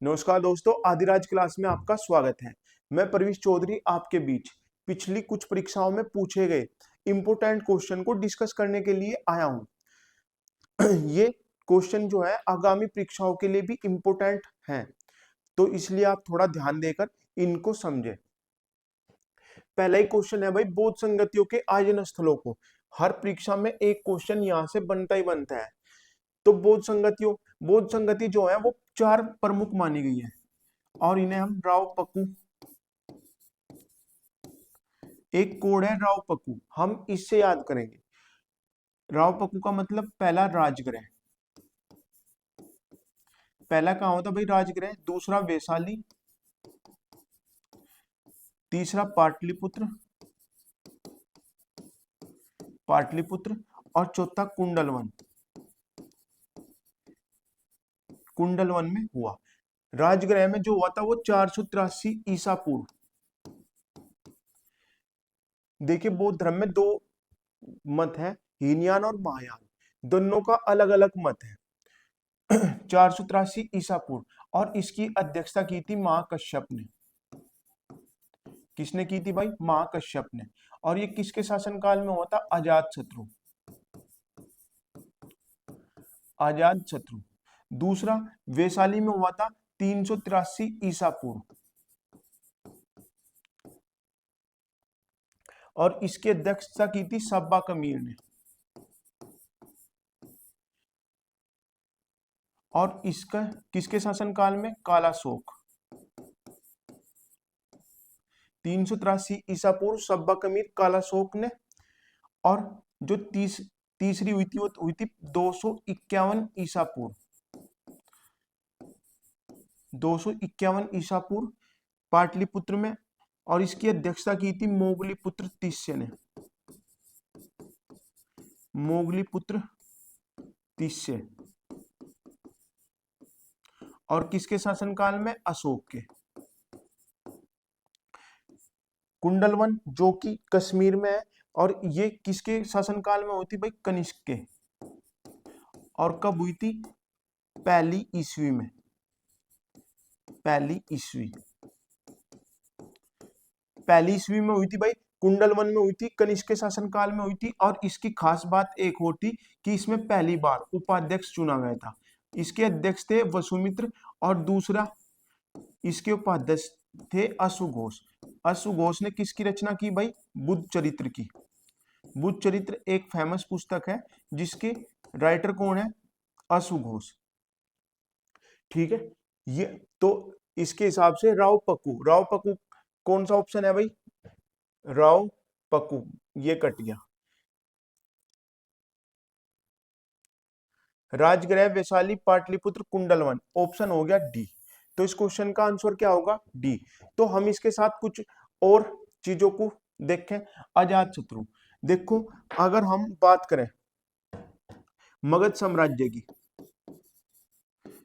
नमस्कार दोस्तों, आदिराज क्लास में आपका स्वागत है। मैं प्रवीष चौधरी आपके बीच पिछली कुछ परीक्षाओं में पूछे गए इंपोर्टेंट क्वेश्चन को डिस्कस करने के लिए आया हूं। ये क्वेश्चन जो है आगामी परीक्षाओं के लिए भी इंपोर्टेंट हैं, तो इसलिए आप थोड़ा ध्यान देकर इनको समझें। पहला ही क्वेश्चन है भाई, बोध संगतियों के आयोजन स्थलों को। हर परीक्षा में एक क्वेश्चन यहाँ से बनता ही बनता है। तो बोध संगति जो है वो चार प्रमुख मानी गई है और इन्हें हम राव पक्कू, एक कोड है राव पक्कू, हम इससे याद करेंगे। राव पक्कू का मतलब पहला राजगृह, पहला कहाँ होता भाई राजगृह, दूसरा वैशाली, तीसरा पाटलिपुत्र पाटलिपुत्र और चौथा कुंडलवन, कुंडलवन में हुआ। राजगृह में जो हुआ था वो 483 ईसा पूर्व। देखिए, बौद्ध धर्म में दो मत है, हीनयान और महायान, दोनों का अलग अलग मत है। 483 ईसा पूर्व, और इसकी अध्यक्षता की थी महाकश्यप ने। किसने की थी भाई? महाकश्यप ने। और ये किसके शासनकाल में हुआ था? अजात शत्रु, अजात शत्रु। दूसरा वैशाली में हुआ था 383 ईसा पूर्व, और इसकी अध्यक्षता की थी सब्बा कमीर ने। और इसका किसके शासनकाल में? कालाशोक, 383 ईसा पूर्व सब्बा कमीर कालाशोक ने। और जो तीसरी हुई थी वो हुई थी 251 ईसा पूर्व, 251 ईसा पूर्व पाटलिपुत्र में, और इसकी अध्यक्षता की थी मोगलीपुत्र तीसरे ने, मोगलीपुत्र तीसरे। और किसके शासनकाल में? अशोक के। कुंडलवन जो कि कश्मीर में है, और ये किसके शासनकाल में होती भाई? कनिष्क के। और कब हुई थी? पहली ईस्वी में, पहली ईस्वी में हुई थी भाई। कुंडलवन में हुई थी, कनिष्क के शासनकाल में हुई थी। और इसकी खास बात एक और थी कि इसमें पहली बार उपाध्यक्ष चुना गया था। इसके अध्यक्ष थे वसुमित्र, और दूसरा इसके उपाध्यक्ष थे अश्वघोष। अश्वघोष ने किसकी रचना की भाई? बुद्ध चरित्र की। बुद्ध चरित्र एक फेमस पुस्तक है जिसके राइटर कौन है? अश्वघोष। ठीक है, ये तो इसके हिसाब से राव पक्कू कौन सा ऑप्शन है भाई? राव पक्कू, ये कट गया। राजगृह, वैशाली, पाटलिपुत्र, कुंडलवन, ऑप्शन हो गया डी। तो इस क्वेश्चन का आंसर क्या होगा? डी। तो हम इसके साथ कुछ और चीजों को देखें। अजात शत्रु, देखो अगर हम बात करें मगध साम्राज्य की,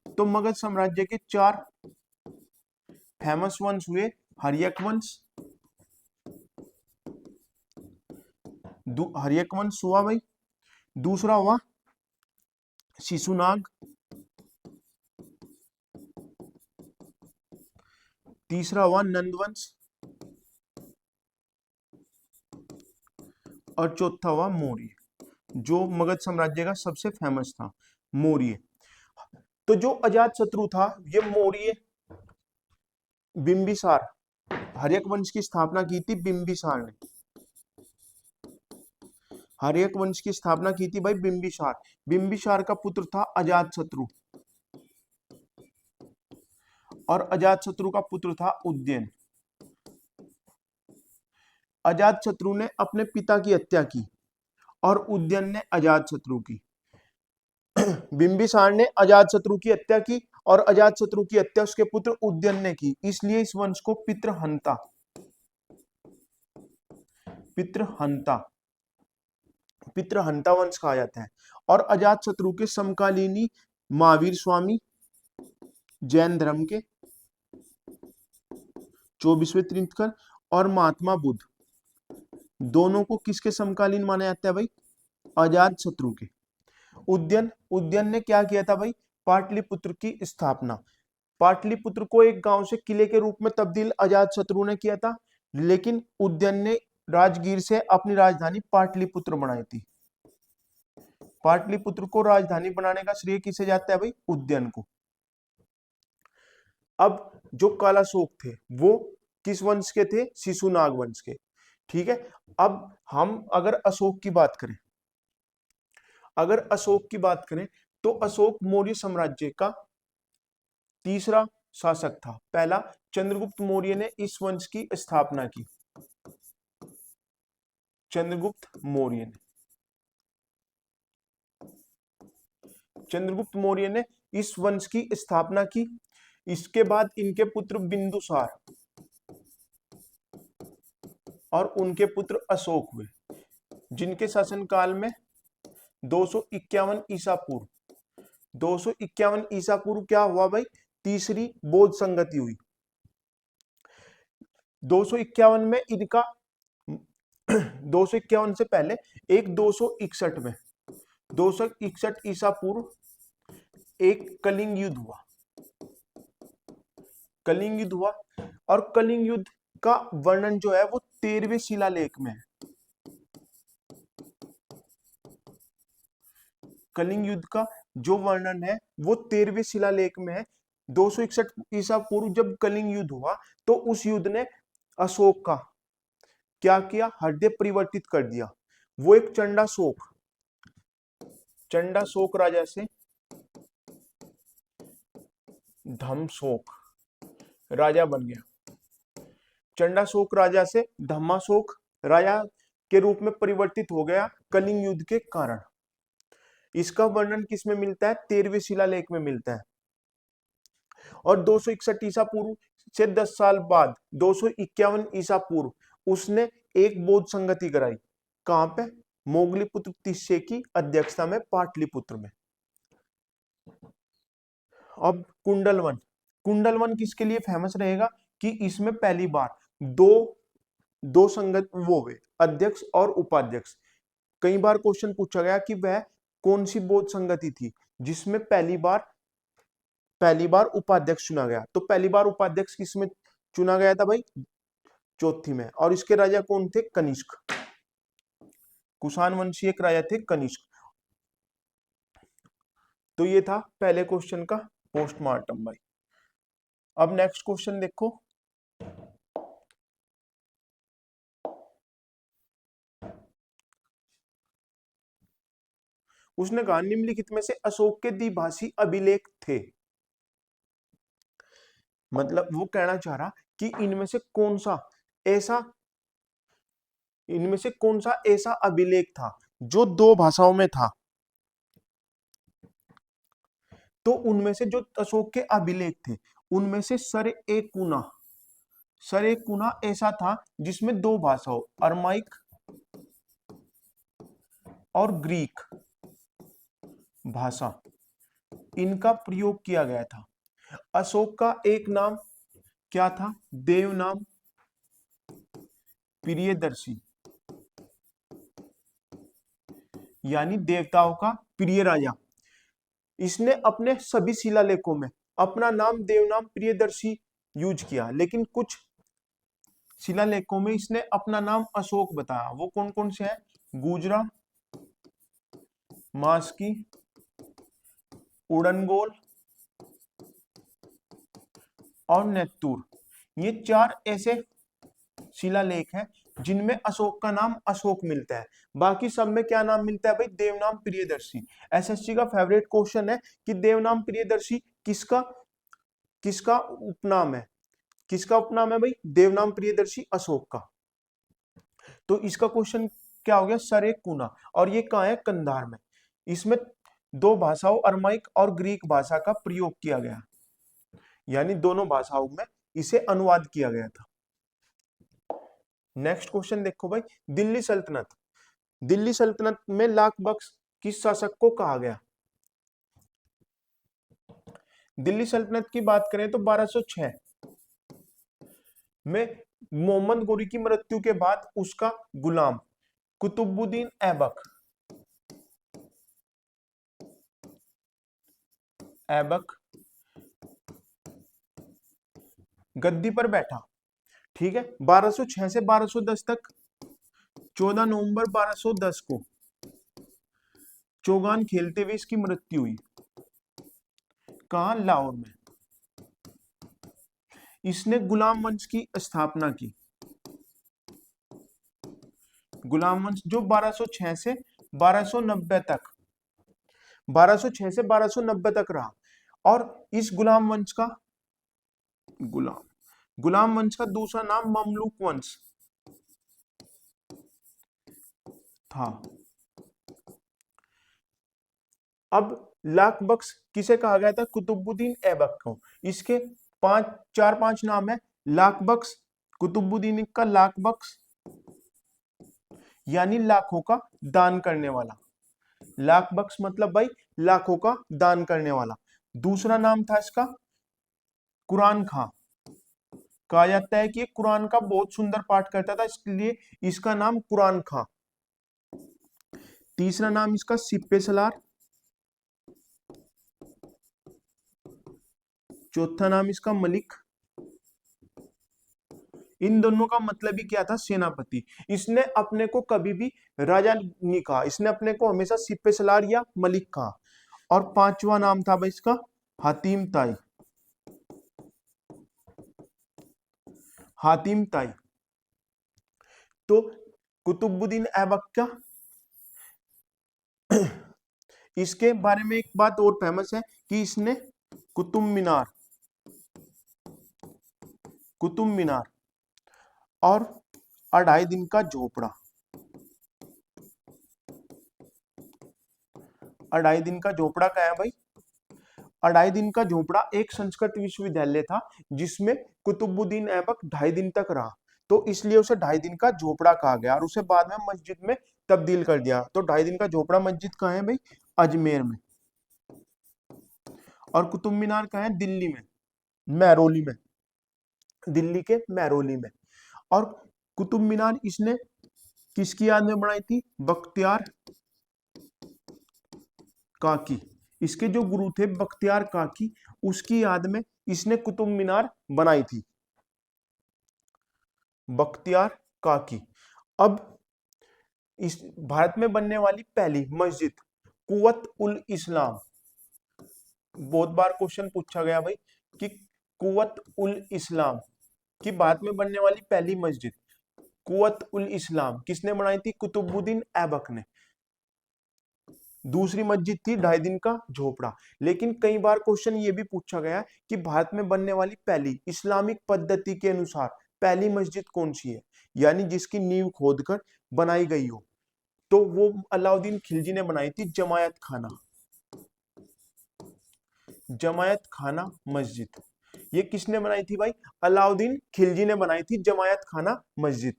तो मगध साम्राज्य के चार फेमस वंश हुए। हर्यक वंश, हर्यक वंश हुआ भाई। दूसरा हुआ शिशुनाग, तीसरा हुआ नंदवंश, और चौथा हुआ मौर्य, जो मगध साम्राज्य का सबसे फेमस था, मौर्य। तो जो अजात शत्रु था ये मौर्य बिंबिसार, हर्यक वंश की स्थापना की थी बिंबिसार ने। हर्यक वंश की स्थापना की थी भाई बिंबिसार। बिंबिसार का पुत्र था अजात शत्रु, और अजात शत्रु का पुत्र था उदयन। अजात शत्रु ने अपने पिता की हत्या की और उदयन ने अजात शत्रु की। बिंबिसार ने अजात शत्रु की हत्या की और अजात शत्रु की हत्या उसके पुत्र उदयन ने की, इसलिए इस वंश को पितृहंता पितृहंता वंश कहा जाता है। और अजात शत्रु के समकालीनी महावीर स्वामी जैन धर्म के 24वें तीर्थंकर और महात्मा बुद्ध, दोनों को किसके समकालीन माना जाता है भाई? अजात शत्रु के। उदयन ने क्या किया था भाई? पाटलिपुत्र की स्थापना। पाटलिपुत्र को एक गांव से किले के रूप में तब्दील अजातशत्रु ने किया था, लेकिन उदयन ने राजगीर से अपनी राजधानी पाटलिपुत्र बनाई थी। पाटलिपुत्र को राजधानी बनाने का श्रेय किसे जाता है भाई? उदयन को। अब जो कालाशोक थे वो किस वंश के थे? शिशुनाग वंश के। ठीक है, अब हम अगर अशोक की बात करें, तो अशोक मौर्य साम्राज्य का तीसरा शासक था। पहला चंद्रगुप्त मौर्य ने इस वंश की स्थापना की। चंद्रगुप्त मौर्य ने इस वंश की स्थापना की। इसके बाद इनके पुत्र बिंदुसार और उनके पुत्र अशोक हुए, जिनके शासनकाल में 251 ईसा पूर्व 251 ईसा पूर्व क्या हुआ भाई? तीसरी बौद्ध संगति हुई। 251 में इनका 251 से पहले एक 261 ईसा पूर्व एक कलिंग युद्ध हुआ। और कलिंग युद्ध का वर्णन जो है वो 13वें शिलालेख में है। कलिंग युद्ध का जो वर्णन है वो 13वें शिलालेख में है। 261 ईसा पूर्व जब कलिंग युद्ध हुआ तो उस युद्ध ने अशोक का क्या किया? हृदय परिवर्तित कर दिया। वो एक चंडाशोक राजा से धम्मशोक राजा बन गया। चंडाशोक राजा से धम्माशोक राजा के रूप में परिवर्तित हो गया कलिंग युद्ध के कारण। इसका वर्णन किस में मिलता है? 13वें शिलालेख में मिलता है। और 261 ईसा पूर्व से 10 साल बाद 251 ईसा पूर्व उसने एक बौद्ध संगति कराई। कहां पे? मोगलीपुत्र तिस्से की अध्यक्षता में पाटलिपुत्र में। अब कुंडलवन किसके लिए फेमस रहेगा? कि इसमें पहली बार दो संगत वो हुए, अध्यक्ष और उपाध्यक्ष। कई बार क्वेश्चन पूछा गया कि वह कौन सी बौद्ध संगति थी जिसमें पहली बार उपाध्यक्ष चुना गया। तो पहली बार उपाध्यक्ष किसमें चुना गया था भाई? चौथी में। और इसके राजा कौन थे? कनिष्क। कुषाण वंशीय एक राजा थे कनिष्क। तो ये था पहले क्वेश्चन का पोस्टमार्टम भाई। अब नेक्स्ट क्वेश्चन देखो। उसने कहा निम्नलिखित में से अशोक के द्विभाषी अभिलेख थे। मतलब वो कहना चाह रहा कि इनमें से कौन सा ऐसा अभिलेख था जो दो भाषाओं में था। तो उनमें से जो अशोक के अभिलेख थे उनमें से सरेकुना ऐसा था जिसमें दो भाषा हो, अरमाइक और ग्रीक भाषा, इनका प्रयोग किया गया था। अशोक का एक नाम क्या था? देव नाम प्रियदर्शी, यानी देवताओं का प्रिय राजा। इसने अपने सभी शिलालेखों में अपना नाम देवनाम प्रियदर्शी यूज किया, लेकिन कुछ शिलालेखों में इसने अपना नाम अशोक बताया। वो कौन कौन से हैं? गुजरा, मास्की, उड़नगोल और नेत्तूर। ये चार ऐसे शिलालेख हैं जिनमें अशोक का नाम अशोक मिलता है। बाकी सब में क्या नाम मिलता है भाई? देवनाम प्रियदर्शी। एसएससी का फेवरेट क्वेश्चन है कि देवनाम प्रियदर्शी किसका उपनाम है? किसका उपनाम है भाई? देवनाम प्रियदर्शी अशोक का। तो इसका क्वेश्चन क्या हो गया? सरेकुना। और ये कहाँ है? कंधार में। इसमें दो भाषाओं अरमाइक और ग्रीक भाषा का प्रयोग किया गया, यानी दोनों भाषाओं में इसे अनुवाद किया गया था। नेक्स्ट क्वेश्चन देखो भाई। दिल्ली सल्तनत में लाख बख्श किस शासक को कहा गया? दिल्ली सल्तनत की बात करें तो 1206 में मोहम्मद गोरी की मृत्यु के बाद उसका गुलाम कुतुबुद्दीन ऐबक गद्दी पर बैठा। ठीक है, 1206 से 1210 तक। 14 नवंबर 1210 को चौगान खेलते हुए इसकी मृत्यु हुई। कहाँ? लाहौर में। इसने गुलाम वंश की स्थापना की। गुलाम वंश जो 1206 से 1290 तक, 1206 से 1290 तक रहा। और इस गुलाम गुलाम वंश का दूसरा नाम ममलूक वंश था। अब लाख बख्श किसे कहा गया था? कुतुबुद्दीन ऐबक को। इसके चार पांच नाम है। लाख बख्श, कुतुबुद्दीन का लाख बख्श यानी लाखों का दान करने वाला। लाख बख्श मतलब भाई लाखों का दान करने वाला। दूसरा नाम था इसका कुरान खां। कहा जाता है कि ये कुरान का बहुत सुंदर पाठ करता था, इसलिए इसका नाम कुरान खां। तीसरा नाम इसका सिप्पे सलार। चौथा नाम इसका मलिक। इन दोनों का मतलब ही क्या था? सेनापति। इसने अपने को कभी भी राजा नहीं कहा, इसने अपने को हमेशा सिप्पे सलार या मलिक कहा। और पांचवा नाम था भाई इसका हातिम ताई। हातिम ताई। तो कुतुबुद्दीन ऐबक का इसके बारे में एक बात और फेमस है कि इसने कुतुब मीनार और 2.5 दिन का झोपड़ा, 2.5 दिन का झोपड़ा क्या है भाई? 2.5 दिन का झोपड़ा एक संस्कृत विश्वविद्यालय था जिसमें कुतुबुद्दीन ऐबक 2.5 दिन तक रहा, तो इसलिए उसे 2.5 दिन का झोपड़ा कहा गया और उसे बाद में मस्जिद में तब्दील कर दिया। तो 2.5 दिन का झोपड़ा मस्जिद कहाँ है भाई? अजमेर में। और कुतुब मीनार कहाँ है? दिल्ली में, महरौली में, दिल्ली के महरौली में। और कुतुब मीनार इसने किसकी याद में बनाई थी? बख्तियार काकी। इसके जो गुरु थे बख्तियार काकी, उसकी याद में इसने कुतुब मीनार बनाई थी। बख्तियार काकी। अब इस भारत में बनने वाली पहली मस्जिद कुव्वत उल इस्लाम। बहुत बार क्वेश्चन पूछा गया भाई कि कुव्वत उल इस्लाम की भारत में बनने वाली पहली मस्जिद कुव्वत उल इस्लाम किसने बनाई थी? कुतुबुद्दीन ऐबक ने। दूसरी मस्जिद थी 2.5 दिन का झोपड़ा। लेकिन कई बार क्वेश्चन ये भी पूछा गया कि भारत में बनने वाली पहली इस्लामिक पद्धति के अनुसार पहली मस्जिद कौन सी है, यानी जिसकी नींव खोदकर बनाई गई हो, तो वो अलाउद्दीन खिलजी ने बनाई थी, जमायत खाना मस्जिद। ये किसने बनाई थी भाई? अलाउद्दीन खिलजी ने बनाई थी जमायत खाना मस्जिद।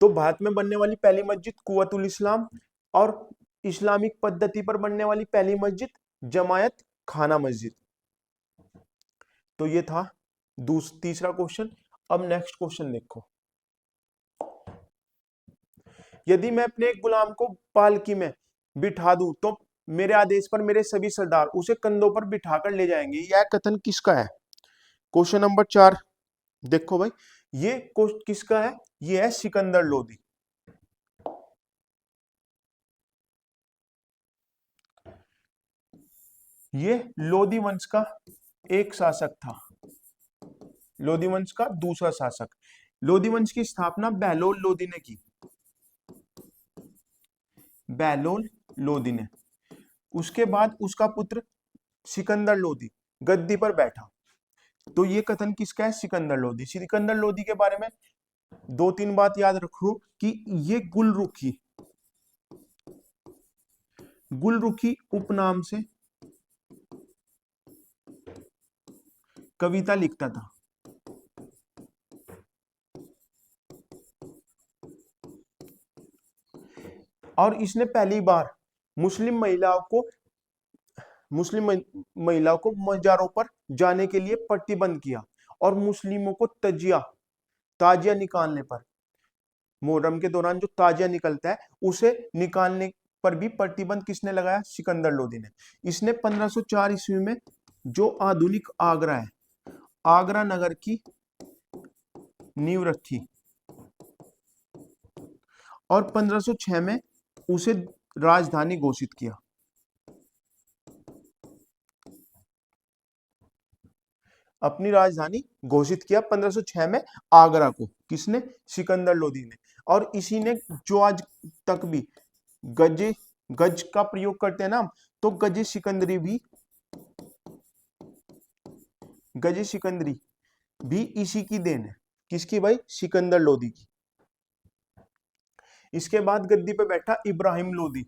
तो भारत में बनने वाली पहली मस्जिद कुव्वतुल इस्लाम और इस्लामिक पद्धति पर बनने वाली पहली मस्जिद जमायत खाना मस्जिद। तो ये था तीसरा क्वेश्चन। अब नेक्स्ट क्वेश्चन देखो। यदि मैं अपने एक गुलाम को पालकी में बिठा दूं तो मेरे आदेश पर मेरे सभी सरदार उसे कंधों पर बिठाकर ले जाएंगे। यह कथन किसका है? क्वेश्चन नंबर 4 देखो भाई, ये किसका है? ये है सिकंदर लोदी। ये लोदी वंश का एक शासक था, लोदी वंश का दूसरा शासक। लोदी वंश की स्थापना बहलोल लोदी ने की, बहलोल लोदी ने। उसके बाद उसका पुत्र सिकंदर लोदी गद्दी पर बैठा। तो ये कथन किसका है? सिकंदर लोदी। सिकंदर लोदी के बारे में 2-3 बात याद रखो कि ये गुलरुखी उपनाम से कविता लिखता था। और इसने पहली बार मुस्लिम महिलाओं को मजारों पर जाने के लिए प्रतिबंध किया और मुस्लिमों को ताजिया निकालने पर, मोहर्रम के दौरान जो ताजिया निकलता है उसे निकालने पर भी प्रतिबंध किसने लगाया? सिकंदर लोदी ने। इसने 1504 ईस्वी में जो आधुनिक आगरा है, आगरा नगर की नींव रखी और 1506 में उसे राजधानी घोषित किया। अपनी राजधानी घोषित किया 1506 में आगरा को, किसने? सिकंदर लोदी ने। और इसी ने जो आज तक भी गजे गज का प्रयोग करते हैं ना, तो गजे सिकंदरी भी इसी की देन है। किसकी भाई? सिकंदर लोदी की। इसके बाद गद्दी पे बैठा इब्राहिम लोदी।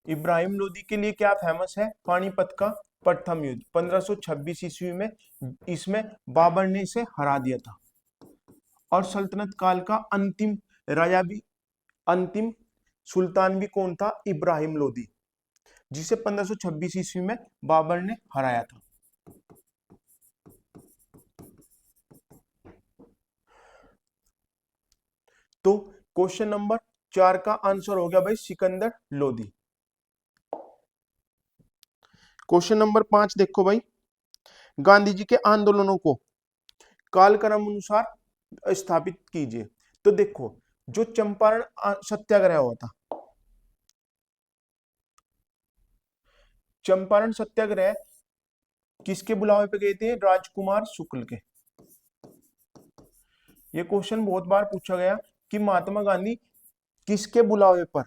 इब्राहिम लोदी के लिए क्या फेमस है? पानीपत का प्रथम युद्ध 1526 ईस्वी में, इसमें बाबर ने इसे हरा दिया था। और सल्तनत काल का अंतिम राजा भी, अंतिम सुल्तान भी कौन था? इब्राहिम लोदी, जिसे 1526 ईस्वी में बाबर ने हराया था। तो क्वेश्चन नंबर 4 का आंसर हो गया भाई सिकंदर लोदी। क्वेश्चन नंबर 5 देखो भाई, गांधी जी के आंदोलनों को कालक्रम अनुसार स्थापित कीजिए। तो देखो, जो चंपारण सत्याग्रह हुआ था, चंपारण सत्याग्रह किसके बुलावे पे गए थे? राजकुमार शुक्ल के। ये क्वेश्चन बहुत बार पूछा गया कि महात्मा गांधी किसके बुलावे पर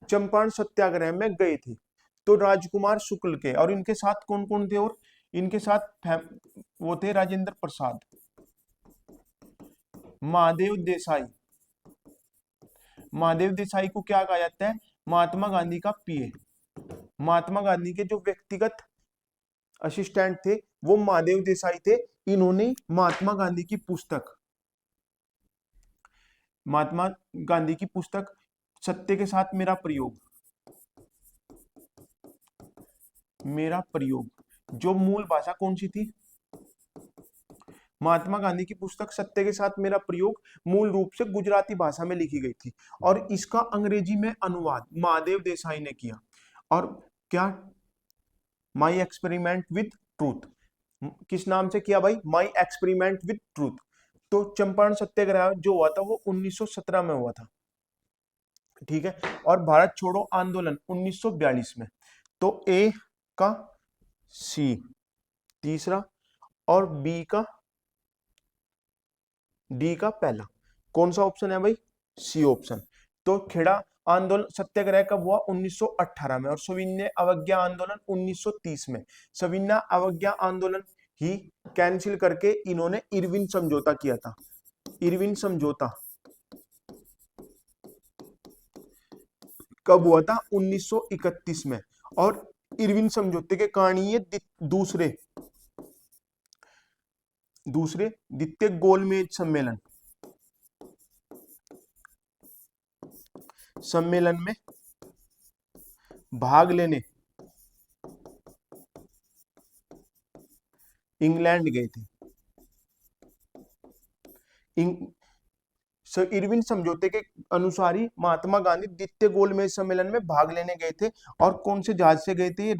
चंपारण सत्याग्रह में गए थे? तो राजकुमार शुक्ल के। और इनके साथ कौन कौन थे? और इनके साथ वो थे राजेंद्र प्रसाद, महादेव देसाई। महादेव देसाई को क्या कहा जाता है? महात्मा गांधी का पीए। महात्मा गांधी के जो व्यक्तिगत असिस्टेंट थे वो महादेव देसाई थे। इन्होंने महात्मा गांधी की पुस्तक सत्य के साथ मेरा प्रयोग, जो मूल भाषा कौन सी थी? महात्मा गांधी की पुस्तक सत्य के साथ मेरा प्रयोग मूल रूप से गुजराती भाषा में लिखी गई थी और इसका अंग्रेजी में अनुवाद महादेव देसाई ने किया। और क्या? My experiment with truth. किस नाम से किया भाई? My experiment with truth. तो चंपारण सत्याग्रह जो हुआ था वो 1917 में हुआ था, ठीक है। और भारत छोड़ो आंदोलन 1942 में। तो ए का सी तीसरा और बी का डी का पहला। कौन सा ऑप्शन है भाई? C option. तो खेड़ा आंदोलन सत्याग्रह कब हुआ? 1918 में। और सविनय अवज्ञा आंदोलन 1930 में। सविनय अवज्ञा आंदोलन ही कैंसिल करके इन्होंने इरविन समझौता किया था। इरविन समझौता कब हुआ था? 1931 में। और इरविन समझौते के कारण ये दूसरे द्वितीय गोलमेज सम्मेलन में भाग लेने इंग्लैंड गए थे। इरविन समझौते के अनुसार ही महात्मा गांधी द्वितीय गोलमेज सम्मेलन में भाग लेने गए थे। और कौन से जहाज से गए थे?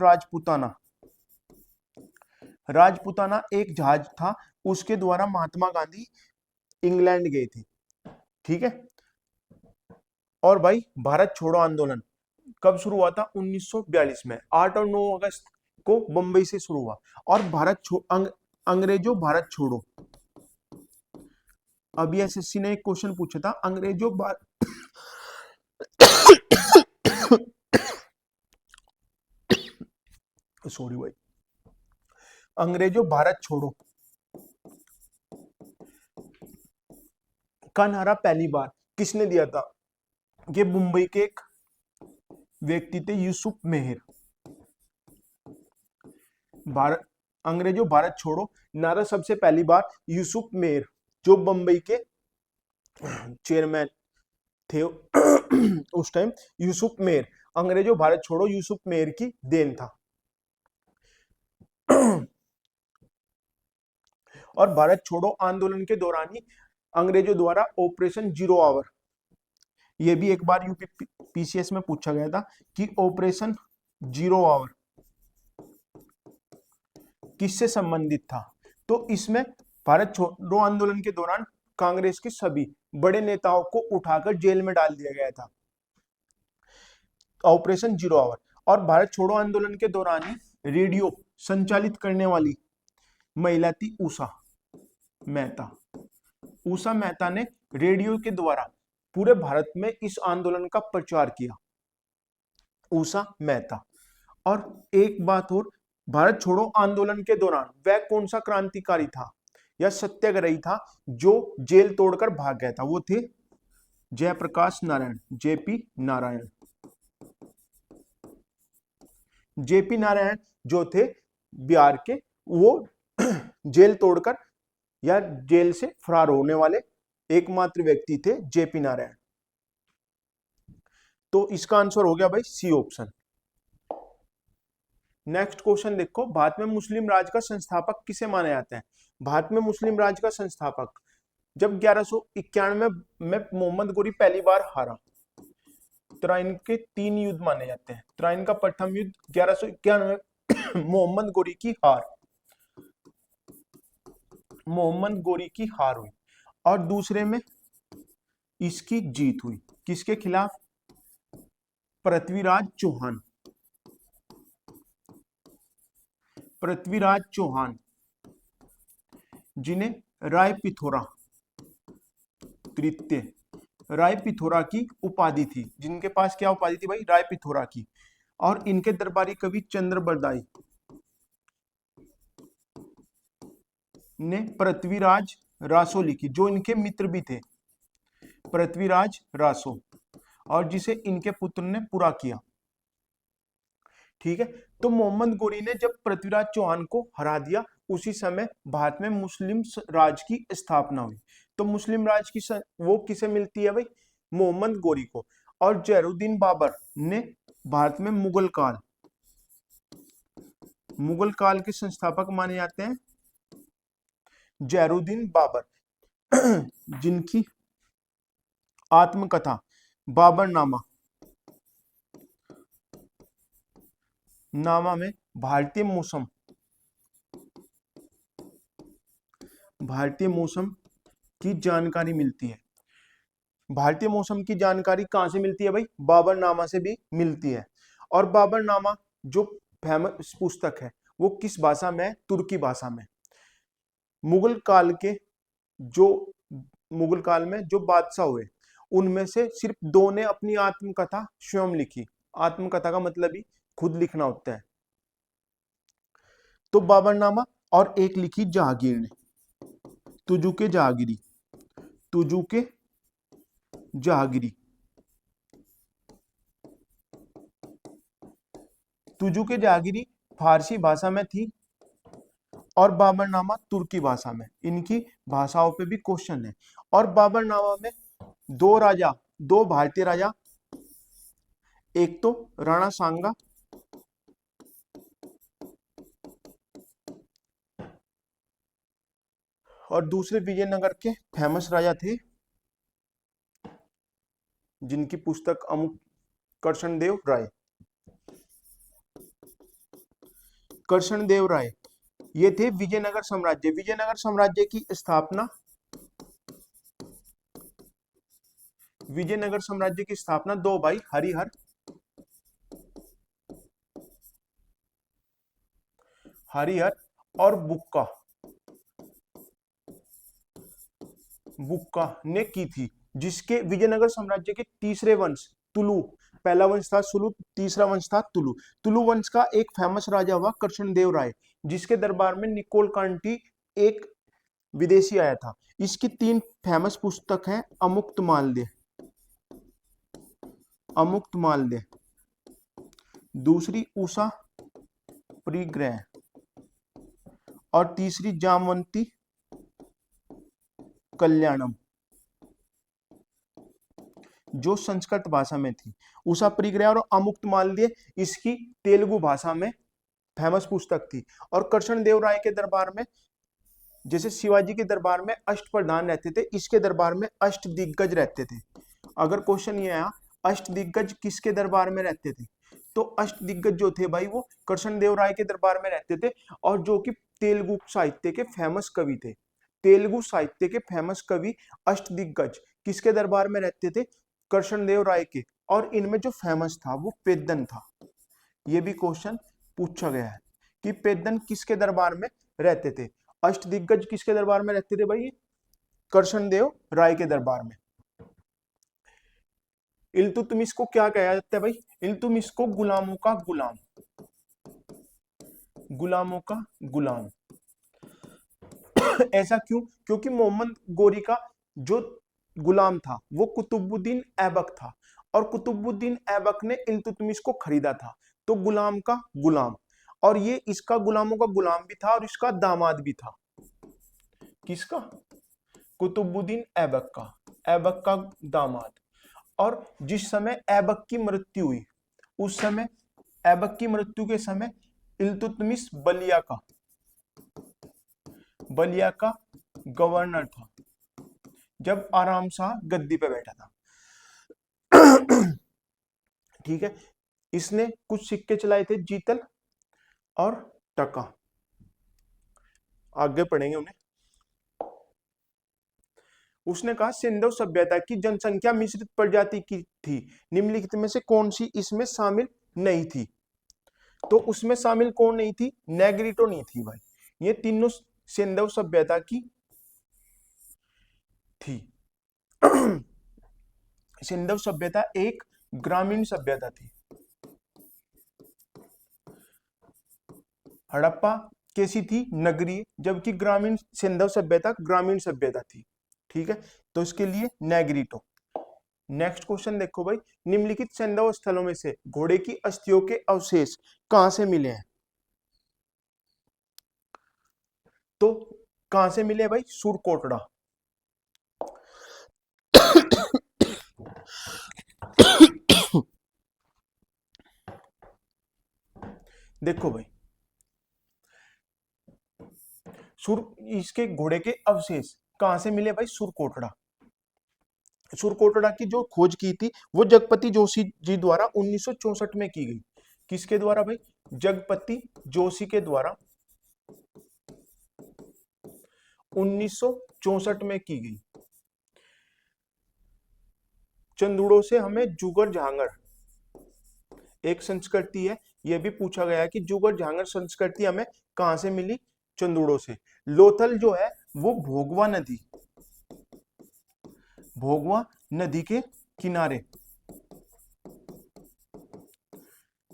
राजपुताना एक जहाज था, उसके द्वारा महात्मा गांधी इंग्लैंड गए थे, ठीक है। और भाई भारत छोड़ो आंदोलन कब शुरू हुआ था? 1942 में। 8 और 9 अगस्त को बंबई से शुरू हुआ। और अंग्रेजों भारत छोड़ो, अभी एसएससी ने एक क्वेश्चन पूछा था, अंग्रेजों सॉरी भाई, अंग्रेजों भारत छोड़ो का नारा पहली बार किसने दिया था? ये मुंबई के एक व्यक्ति थे, यूसुफ मेहर। अंग्रेजों भारत छोड़ो नारा सबसे पहली बार यूसुफ मेहर, जो बंबई के चेयरमैन थे उस टाइम, यूसुफ मेहर। अंग्रेजों भारत छोड़ो यूसुफ मेहर की देन था। और भारत छोड़ो आंदोलन के दौरान ही अंग्रेजों द्वारा ऑपरेशन जीरो आवर, यह भी एक बार यूपीपीसीएस में पूछा गया था कि ऑपरेशन जीरो आवर किससे संबंधित था? तो इसमें भारत छोड़ो आंदोलन के दौरान कांग्रेस के सभी बड़े नेताओं को उठाकर जेल में डाल दिया गया था, ऑपरेशन जीरो आवर। और भारत छोड़ो आंदोलन के दौरान ही रेडियो संचालित करने वाली महिला थी उषा मेहता। उषा मेहता ने रेडियो के द्वारा पूरे भारत में इस आंदोलन का प्रचार किया, उषा मेहता। और एक बात और, भारत छोड़ो आंदोलन के दौरान वह कौन सा क्रांतिकारी था या सत्याग्रही था जो जेल तोड़कर भाग गया था? वो थे जयप्रकाश नारायण, जेपी नारायण। जेपी नारायण जो थे बिहार के, वो जेल तोड़कर या जेल से फरार होने वाले एकमात्र व्यक्ति थे जेपी नारायण। तो इसका आंसर हो गया भाई सी ऑप्शन। नेक्स्ट क्वेश्चन देखो, भारत में मुस्लिम राज का संस्थापक किसे माना जाता है? भारत में मुस्लिम राज का संस्थापक, जब 1191 में मोहम्मद गोरी पहली बार हारा, तराइन के 3 युद्ध माने जाते हैं। तराइन का प्रथम युद्ध 1191 मोहम्मद गोरी की हार, मोहम्मद गोरी की हार हुई, और दूसरे में इसकी जीत हुई। किसके खिलाफ? पृथ्वीराज चौहान, पृथ्वीराज चौहान जिन्हें राय पिथौरा तृतीय, राय पिथौरा की उपाधि थी, जिनके पास क्या उपाधि थी भाई? राय पिथौरा की। और इनके दरबारी कवि चंद्र बरदाई ने पृथ्वीराज रासो लिखी, जो इनके मित्र भी थे, पृथ्वीराज रासो, और जिसे इनके पुत्र ने पूरा किया। ठीक है, तो मोहम्मद गोरी ने जब पृथ्वीराज चौहान को हरा दिया, उसी समय भारत में मुस्लिम राज की स्थापना हुई। तो मुस्लिम राज की वो किसे मिलती है भाई? मोहम्मद गोरी को। और जैनुद्दीन बाबर ने भारत में मुगल काल के संस्थापक माने जाते हैं जैनुद्दीन बाबर, जिनकी आत्मकथा बाबरनामा में भारतीय मौसम की जानकारी मिलती है। भारतीय मौसम की जानकारी कहां से मिलती है भाई? बाबरनामा से भी मिलती है। और बाबरनामा जो फेमस पुस्तक है वो किस भाषा में है? तुर्की भाषा में। मुगल काल में जो बादशाह हुए, उनमें से सिर्फ 2 ने अपनी आत्मकथा स्वयं लिखी। आत्मकथा का मतलब ही खुद लिखना होता है। तो बाबरनामा, और एक लिखी जहांगीर ने, तुजुके जहांगीरी। तुजुके जहांगीरी फारसी भाषा में थी और बाबरनामा तुर्की भाषा में। इनकी भाषाओं पे भी क्वेश्चन है। और बाबरनामा में 2 भारतीय राजा, एक तो राणा सांगा और दूसरे विजयनगर के फेमस राजा थे, जिनकी पुस्तक कृष्णदेव राय, ये थे विजयनगर साम्राज्य। विजयनगर साम्राज्य की स्थापना 2 भाई हरिहर और बुक्का ने की थी, जिसके विजयनगर साम्राज्य के तीसरे वंश तुलु, पहला वंश था सुलु, तीसरा वंश था तुलु। तुलु वंश का एक फेमस राजा हुआ कृष्णदेव राय, जिसके दरबार में निकोल कांटी एक विदेशी आया था। इसकी 3 फेमस पुस्तक हैं, अमुक्त माल्य, दूसरी उषा परिग्रह और तीसरी जामवंती कल्याणम, जो संस्कृत भाषा में थी। उषा परिग्रह और अमुक्त माल्य इसकी तेलुगु भाषा में फेमस पुस्तक थी। और कृष्णदेव राय के दरबार में, जैसे शिवाजी के दरबार में अष्टप्रधान रहते थे, इसके दरबार में अष्टदिग्गज रहते थे। अगर क्वेश्चन ये आया अष्टदिग्गज किसके दरबार में रहते थे, तो अष्टदिग्गज जो थे भाई वो कृष्णदेव राय के दरबार में रहते थे, और जो कि तेलुगु साहित्य के फेमस कवि थे। तेलुगु साहित्य के फेमस कवि अष्टदिग्गज किसके दरबार में रहते थे? कृष्णदेव राय के। और इनमें जो फेमस था वो पेद्दन था। ये भी क्वेश्चन पूछा गया है कि पेद्दन किसके दरबार में रहते थे। अष्टदिग्गज किसके दरबार में रहते थे भाई? कृष्णदेव राय के दरबार में। इल्तुतमिश को क्या कहा जाता है भाई? इल्तुतमिश को गुलामों का गुलाम, गुलामों का गुलाम। ऐसा क्यों? क्योंकि मोहम्मद गोरी का जो गुलाम था वो कुतुबुद्दीन ऐबक था, और कुतुबुद्दीन ऐबक ने इल्तुतमिश को खरीदा था। तो गुलाम का गुलाम, और ये इसका गुलामों का गुलाम भी था और इसका दामाद भी था। किसका? कुतुबुद्दीन ऐबक का दामाद। और जिस समय ऐबक की मृत्यु हुई, उस समय ऐबक की मृत्यु के समय इल्तुतमिश बलिया का गवर्नर था, जब आराम शाह गद्दी पे बैठा था। ठीक है, इसने कुछ सिक्के चलाए थे, जीतल और टका। आगे पढ़ेंगे उन्हें। उसने कहा सिंधु सभ्यता की जनसंख्या मिश्रित प्रजाति की थी, निम्नलिखित में से कौन सी इसमें शामिल नहीं थी? तो उसमें शामिल कौन नहीं थी? नेग्रिटो नहीं थी भाई। ये तीनों सिंधु सभ्यता की थी। सिंधु सभ्यता एक ग्रामीण सभ्यता थी। हड़प्पा कैसी थी? नगरीय, जबकि ग्रामीण सिंधु सभ्यता ग्रामीण सभ्यता थी। ठीक है, तो इसके लिए नेग्रिटो। नेक्स्ट क्वेश्चन देखो भाई, निम्नलिखित सिंधु स्थलों में से घोड़े की अस्थियों के अवशेष कहां से मिले हैं? तो कहां से मिले भाई? सुरकोटड़ा। देखो भाई, इसके घोड़े के अवशेष कहां से मिले भाई? सुरकोटड़ा। सुरकोटड़ा की जो खोज की थी वो जगपति जोशी जी द्वारा 1964 में की गई। किसके द्वारा भाई? जगपति जोशी के द्वारा 1964 में की गई। चंदूड़ों से हमें जुगर झांगर एक संस्कृति है, यह भी पूछा गया है कि जुगर झांगर संस्कृति हमें कहां से मिली? चंदूड़ों से। लोथल जो है वो भोगवा नदी के किनारे,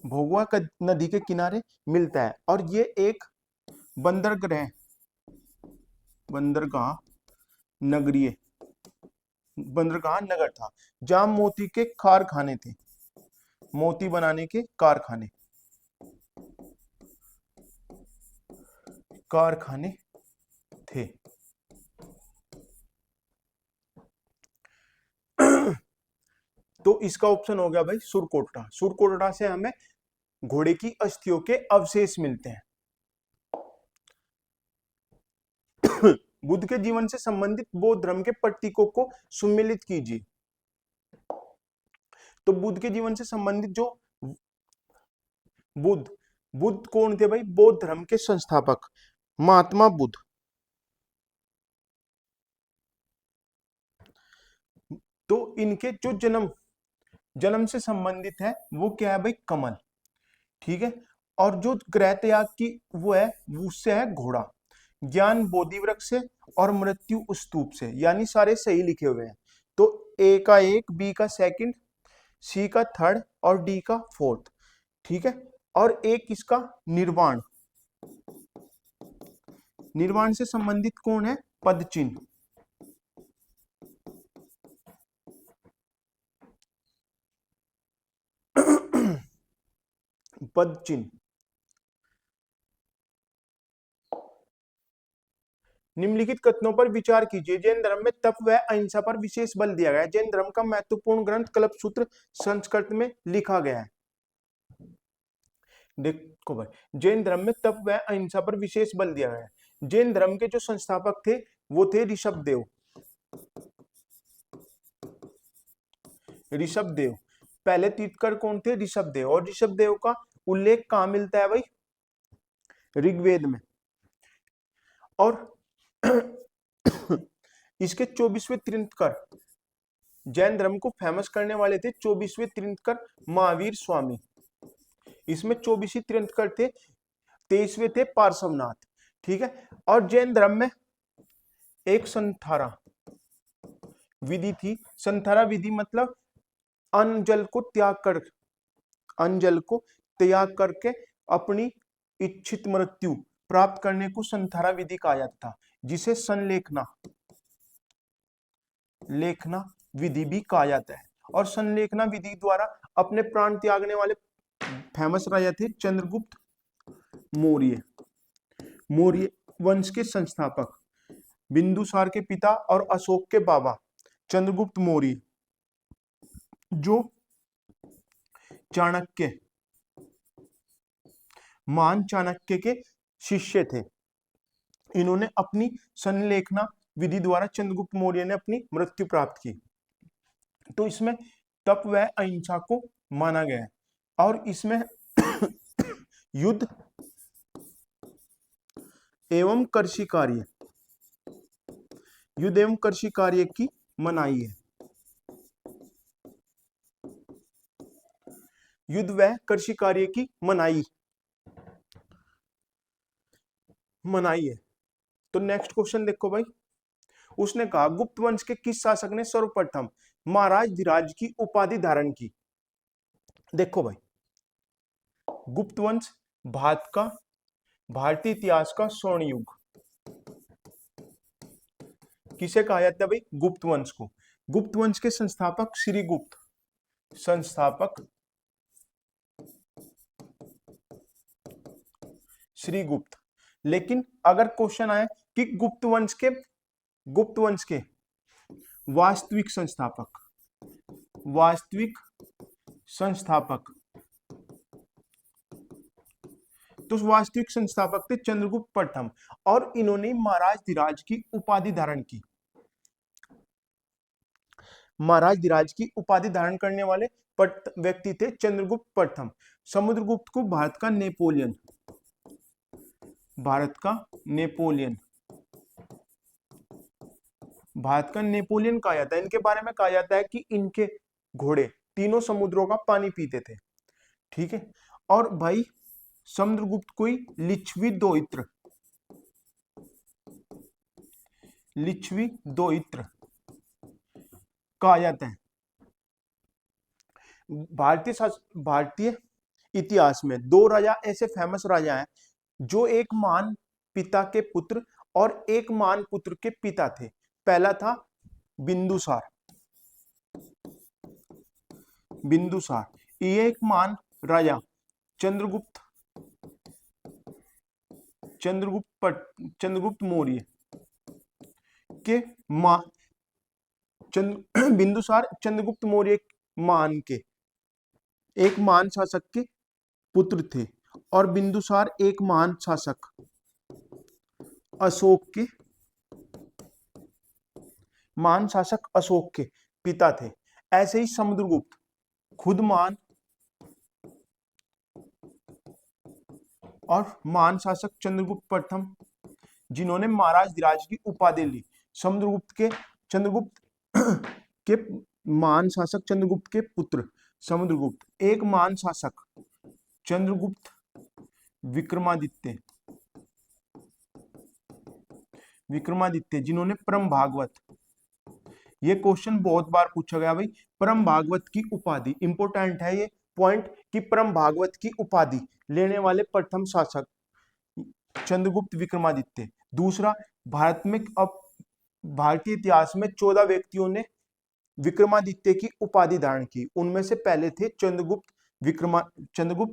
भोगवा नदी के किनारे मिलता है। और ये एक बंदरगाह नगर था, जहां मोती के कारखाने थे, मोती बनाने के कारखाने थे। तो इसका ऑप्शन हो गया भाई सुरकोटड़ा। सुरकोटड़ा से हमें घोड़े की अस्थियों के अवशेष मिलते हैं। बुद्ध के जीवन से संबंधित बौद्ध धर्म के प्रतीकों को सुमेलित कीजिए। तो बुद्ध के जीवन से संबंधित जो बुद्ध कौन थे भाई? बौद्ध धर्म के संस्थापक महात्मा बुद्ध। तो इनके जो जन्म से संबंधित है वो क्या है भाई? कमल। ठीक है, और जो ग्रह त्याग की वो है, उससे है घोड़ा। ज्ञान बोधि वृक्ष से, और मृत्यु स्तूप से। यानी सारे सही लिखे हुए हैं। तो ए का 1, बी का 2, सी का 3 और डी का 4। ठीक है, और एक इसका निर्वाण। निर्वाण से संबंधित कौन है? पदचिन्ह। पदचिन्ह। निम्नलिखित कथनों पर विचार कीजिए। जैन धर्म में तप व अहिंसा पर विशेष बल दिया गया है। जैन धर्म का महत्वपूर्ण ग्रंथ कल्पसूत्र संस्कृत में लिखा गया है। देखो भाई, जैन धर्म में तप व अहिंसा पर विशेष बल दिया गया है। जैन धर्म के जो संस्थापक थे वो थे ऋषभदेव। पहले तीर्थकर कौन थे? ऋषभदेव। और ऋषभदेव का उल्लेख कहाँ मिलता है भाई? ऋग्वेद में। और इसके 24वें तीर्थकर, जैन धर्म को फेमस करने वाले थे 24वें तीर्थकर महावीर स्वामी। इसमें 24 ही तीर्थकर थे, 23वें थे पार्श्वनाथ। ठीक है। और जैन धर्म में एक संथारा विधि थी। संथारा विधि मतलब अन्न जल को त्याग करके अपनी इच्छित मृत्यु प्राप्त करने को संथारा विधि कहा जाता था, जिसे लेखना विधि भी कहा जाता है। और संलेखना विधि द्वारा अपने प्राण त्यागने वाले फेमस राजा थे चंद्रगुप्त मौर्य। मौर्य वंश के संस्थापक, बिंदुसार के पिता और अशोक के बाबा चंद्रगुप्त मौर्य, जो महान चाणक्य के शिष्य थे। इन्होंने अपनी संलेखना विधि द्वारा चंद्रगुप्त मौर्य ने अपनी मृत्यु प्राप्त की। तो इसमें तप व अहिंसा को माना गया है। और इसमें युद्ध एवं कृषि कार्य की मनाही है। युद्ध व कृषि कार्य की मनाही है। तो नेक्स्ट क्वेश्चन देखो भाई। उसने कहा गुप्त वंश के किस शासक ने सर्वप्रथम महाराज धीराज की उपाधि धारण की? देखो भाई, गुप्त वंश भारतीय इतिहास का स्वर्ण युग किसे कहा जाता है भाई? गुप्त वंश को। गुप्त वंश के संस्थापक श्रीगुप्त। लेकिन अगर क्वेश्चन आए कि गुप्त वंश के वास्तविक संस्थापक तो वास्तविक संस्थापक थे चंद्रगुप्त प्रथम, और इन्होंने महाराज धीराज की उपाधि धारण की। महाराज धीराज की उपाधि धारण करने वाले व्यक्ति थे चंद्रगुप्त प्रथम। समुद्रगुप्त को भारत का नेपोलियन कहा जाता है। इनके बारे में कहा जाता है कि इनके घोड़े तीनों समुद्रों का पानी पीते थे। ठीक है। और भाई समुद्रगुप्त को लिच्छवी दोहित्र कहा जाता है। भारतीय इतिहास में दो राजा ऐसे फेमस राजा हैं जो एक महान पिता के पुत्र और एक महान पुत्र के पिता थे। पहला था बिंदुसार। ये एक महान राजा चंद्रगुप्त मौर्य के बिंदुसार चंद्रगुप्त मौर्य महान के एक महान शासक के पुत्र थे। और बिंदुसार एक महान शासक अशोक के पिता थे। ऐसे ही समुद्रगुप्त खुद महान और महान शासक चंद्रगुप्त प्रथम, जिन्होंने महाराज धीराज की उपाधि ली। चंद्रगुप्त के महान शासक चंद्रगुप्त के पुत्र समुद्रगुप्त, एक महान शासक चंद्रगुप्त विक्रमादित्य, जिन्होंने परम भागवत, ये क्वेश्चन बहुत बार पूछा गया भाई, परम भागवत की उपाधि, इंपोर्टेंट है ये पॉइंट कि परम भागवत की उपाधि लेने वाले प्रथम शासक चंद्रगुप्त विक्रमादित्य। दूसरा, भारतीय इतिहास में 14 व्यक्तियों ने विक्रमादित्य की उपाधि धारण की। उनमें से पहले थे चंद्रगुप्त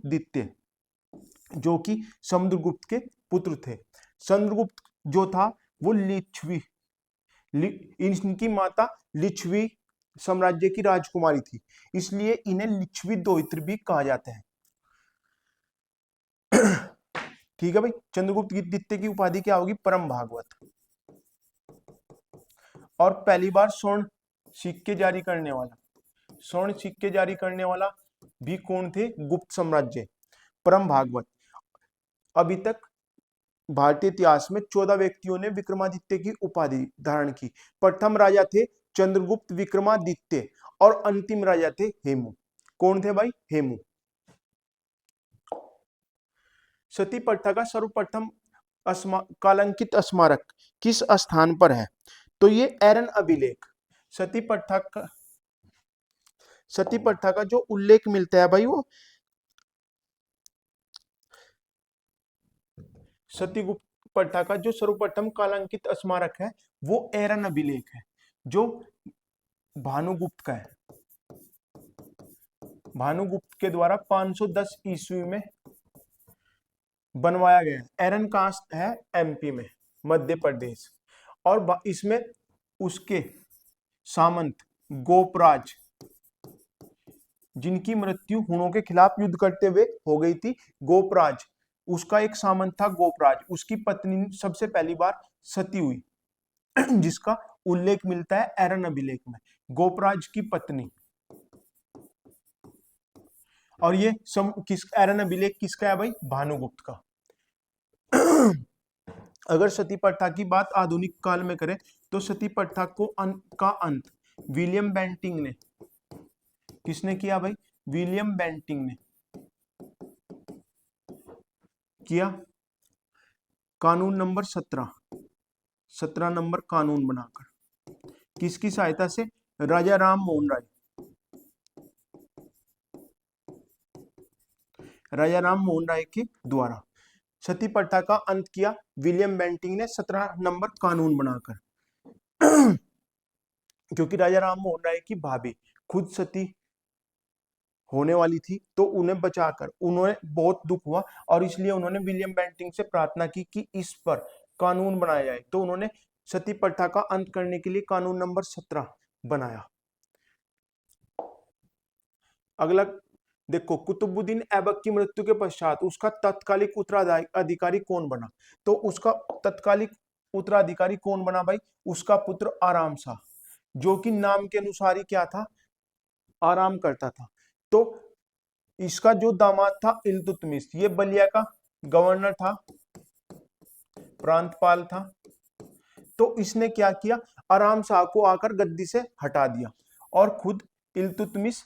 द्वितीय, जो कि समुद्रगुप्त के पुत्र थे। चंद्रगुप्त जो था वो इनकी माता लिच्छवी साम्राज्य की राजकुमारी थी, इसलिए इन्हें लिच्छवी दोहित्र भी कहा जाता है। ठीक है भाई। चंद्रगुप्त द्वितीय की उपाधि क्या होगी? परम भागवत। और पहली बार स्वर्ण सिक्के जारी करने वाला स्वर्ण सिक्के जारी करने वाला भी कौन थे? गुप्त साम्राज्य। परम भागवत। अभी तक भारतीय इतिहास में 14 व्यक्तियों ने विक्रमादित्य की उपाधि धारण की। प्रथम राजा थे चंद्रगुप्त विक्रमादित्य और अंतिम राजा थे हेमू। कौन थे भाई? हेमू। सती प्रथा का सर्वप्रथम कालंकित स्मारक किस स्थान पर है? तो ये एरन अभिलेख। सती प्रथा का जो उल्लेख मिलता है भाई, वो सती गुप्त प्रथा का जो सर्वप्रथम कालांकित स्मारक है वो एरन अभिलेख है, जो भानुगुप्त का है। भानुगुप्त के द्वारा 510 ईस्वी में बनवाया गया। एरन कहाँ है? एमपी में, मध्य प्रदेश। और इसमें उसके सामंत गोपराज, जिनकी मृत्यु हुणों के खिलाफ युद्ध करते हुए हो गई थी, गोपराज, उसका एक सामंत था गोपराज। उसकी पत्नी सबसे पहली बार सती हुई जिसका उल्लेख मिलता है एरन अभिलेख में, गोपराज की पत्नी। और ये एरन अभिलेख किसका है भाई? भानुगुप्त का। अगर सती प्रथा की बात आधुनिक काल में करें तो सती प्रथा का अंत विलियम बेंटिंग ने, किसने किया भाई? विलियम बेंटिंग ने किया। कानून नंबर 17 नंबर कानून बनाकर। किसकी सहायता से? राजा राम मोहन राय। राजा राम मोहन राय के द्वारा सती प्रथा का अंत किया विलियम बेंटिंग ने 17 नंबर कानून बनाकर। क्योंकि राजा राम मोहन राय की भाभी खुद सती होने वाली थी, तो उन्हें बचाकर उन्होंने बहुत दुख हुआ और इसलिए उन्होंने विलियम बेंटिंग से प्रार्थना की कि इस पर कानून बनाया जाए। तो उन्होंने सती प्रथा का अंत करने के लिए कानून नंबर 17 बनाया। अगला देखो, कुतुबुद्दीन ऐबक की मृत्यु के पश्चात उसका तत्कालिक उत्तराधिकारी कौन बना? तो उसका तत्कालिक उत्तराधिकारी कौन बना भाई? उसका पुत्र आराम शाह, जो कि नाम के अनुसार ही क्या था? आराम करता था। तो इसका जो दामाद था इल्तुतमिश, ये बलिया का गवर्नर था, प्रांतपाल था। तो इसने क्या किया? आराम शाह को आकर गद्दी से हटा दिया और खुद इल्तुतमिश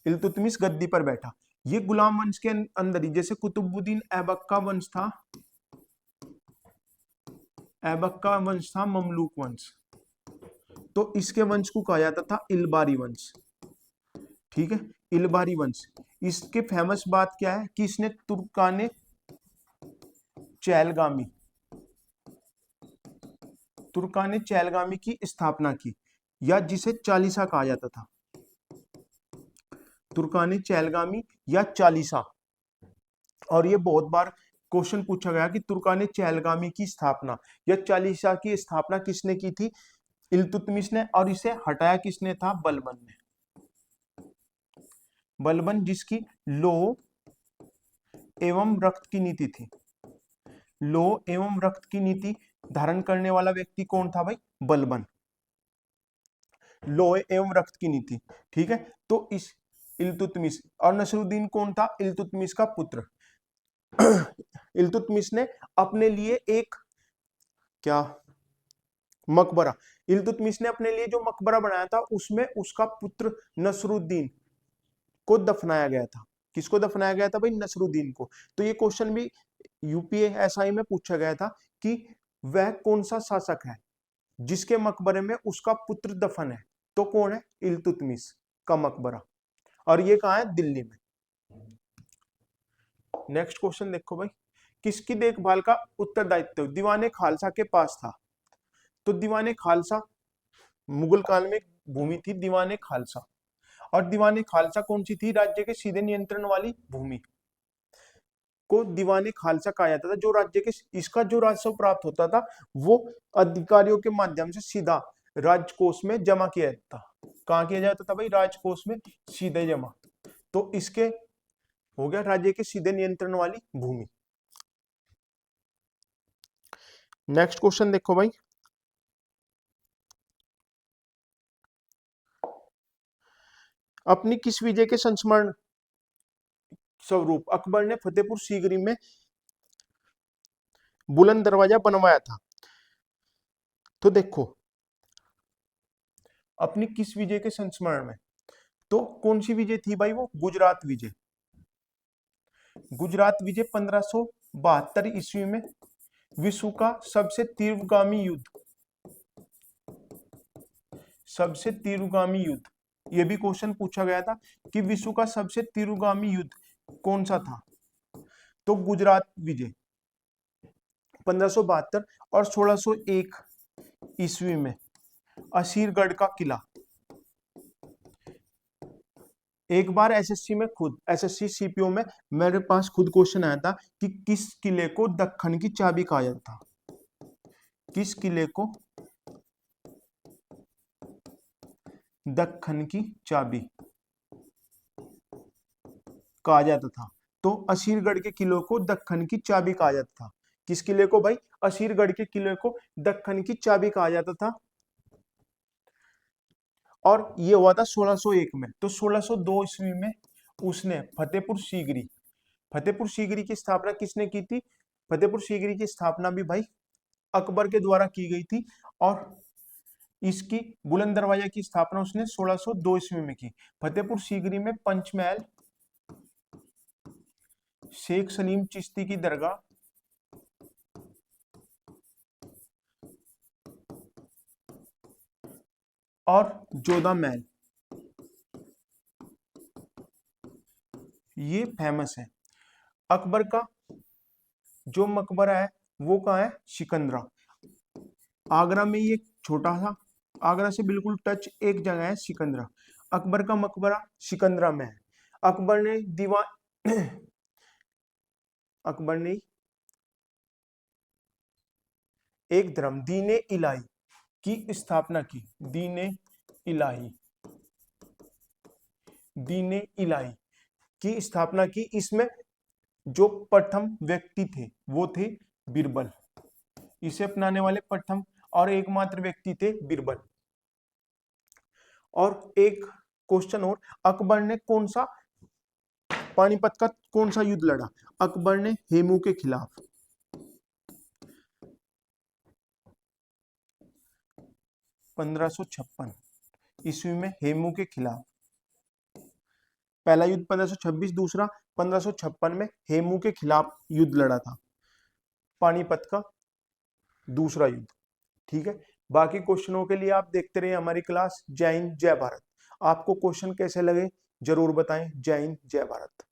इल्तुतमिश गद्दी पर बैठा। ये गुलाम वंश के अंदर ही, जैसे कुतुबुद्दीन ऐबक का वंश था ममलूक वंश, तो इसके वंश को कहा जाता था इलबारी वंश। ठीक है, इलबारी वंश। इसके फेमस बात क्या है कि इसने तुर्काने चैलगामी की स्थापना की, या जिसे चालीसा कहा जाता था। तुर्काने चैलगामी या चालीसा। और ये बहुत बार क्वेश्चन पूछा गया कि तुर्काने चैलगामी की स्थापना या चालीसा की स्थापना किसने की थी? इल्तुतमिश ने। और इसे हटाया किसने था? बलबन ने। बलबन, जिसकी लौह एवं रक्त की नीति थी। लौह एवं रक्त की नीति धारण करने वाला व्यक्ति कौन था भाई? बलबन। लौह एवं रक्त की नीति। ठीक है, तो इस इल्तुतमिश। और नसरुद्दीन कौन था? इल्तुतमिश का पुत्र। इल्तुतमिश ने अपने लिए एक क्या मकबरा, इल्तुतमिश ने अपने लिए जो मकबरा बनाया था उसमें उसका पुत्र नसरुद्दीन को दफनाया गया था। किसको दफनाया गया था भाई? नसरुद्दीन को। तो ये क्वेश्चन भी यूपीएसआई में पूछा गया था कि वह कौन सा शासक है जिसके मकबरे में उसका पुत्र दफन है? तो कौन है? इल्तुतमिश का मकबरा। और ये कहाँ है? दिल्ली में। नेक्स्ट क्वेश्चन देखो भाई, किसकी देखभाल का उत्तरदायित्व दीवाने खालसा के पास था? तो दीवाने खालसा मुगल काल में भूमि थी दीवाने खालसा। और दीवाने खालसा कौन सी थी? राज्य के सीधे नियंत्रण वाली भूमि को दीवाने खालसा कहा जाता था। जो राज्य के इसका जो राजस्व प्राप्त होता था वो अधिकारियों के माध्यम से सीधा राजकोष में जमा किया जाता था। कहाँ किया जाता था भाई? राजकोष में सीधे जमा। तो इसके हो गया राज्य के सीधे नियंत्रण वाली भूमि। नेक्स्ट क्वेश्चन देखो भाई, अपनी किस विजय के संस्मरण स्वरूप अकबर ने फतेहपुर सीकरी में बुलंद दरवाजा बनवाया था? तो देखो, अपनी किस विजय के संस्मरण में, तो कौन सी विजय थी भाई? वो गुजरात विजय। गुजरात विजय 1572 ईस्वी में विश्व का सबसे तीव्रगामी युद्ध, सबसे तीव्रगामी युद्ध, यह भी क्वेश्चन पूछा गया था कि विश्व का सबसे तीव्रगामी युद्ध कौन सा था? तो गुजरात विजय 1572 और 1601 ईस्वी में असीरगढ़ का किला। एक बार एसएससी में खुद, एसएससी सीपीओ में मेरे पास खुद क्वेश्चन आया था कि किस किले को दक्कन की चाबी कहा जाता था? किस किले को दक्कन की चाबी कहा जाता था? तो असीरगढ़ के किले को दक्कन की चाबी कहा जाता था। किस किले को भाई? असीरगढ़ के किले को दक्कन की चाबी कहा जाता था। और ये हुआ था 1601 में। तो 1602 ईस्वी में उसने फतेहपुर सीकरी, फतेहपुर सीकरी की स्थापना किसने की थी? फतेहपुर सीकरी की स्थापना भी भाई अकबर के द्वारा की गई थी। और इसकी बुलंद दरवाजा की स्थापना उसने 1602 ईस्वी में की। फतेहपुर सीकरी में पंचमहल, शेख सलीम चिश्ती की दरगाह, और जोधा महल, ये फेमस है। अकबर का जो मकबरा है वो कहाँ है? सिकंदरा। आगरा में ये छोटा सा, आगरा से बिल्कुल टच एक जगह है सिकंदरा। अकबर का मकबरा सिकंदरा में है। अकबर ने दीवान अकबर ने एक धर्म दीने इलाही की स्थापना की। दीने इलाही, दीने इलाही की स्थापना की। इसमें जो प्रथम व्यक्ति थे वो थे बीरबल। इसे अपनाने वाले प्रथम और एकमात्र व्यक्ति थे बीरबल। और एक क्वेश्चन और, अकबर ने कौन सा पानीपत का कौन सा युद्ध लड़ा? अकबर ने हेमू के खिलाफ। 1556 ईस्वी में हेमू के खिलाफ पहला युद्ध 1526, दूसरा 1556 में हेमू के खिलाफ युद्ध लड़ा था, पानीपत का दूसरा युद्ध। ठीक है, बाकी क्वेश्चनों के लिए आप देखते रहिए हमारी क्लास। जय हिंद, जय भारत। आपको क्वेश्चन कैसे लगे जरूर बताएं। जय हिंद, जय भारत।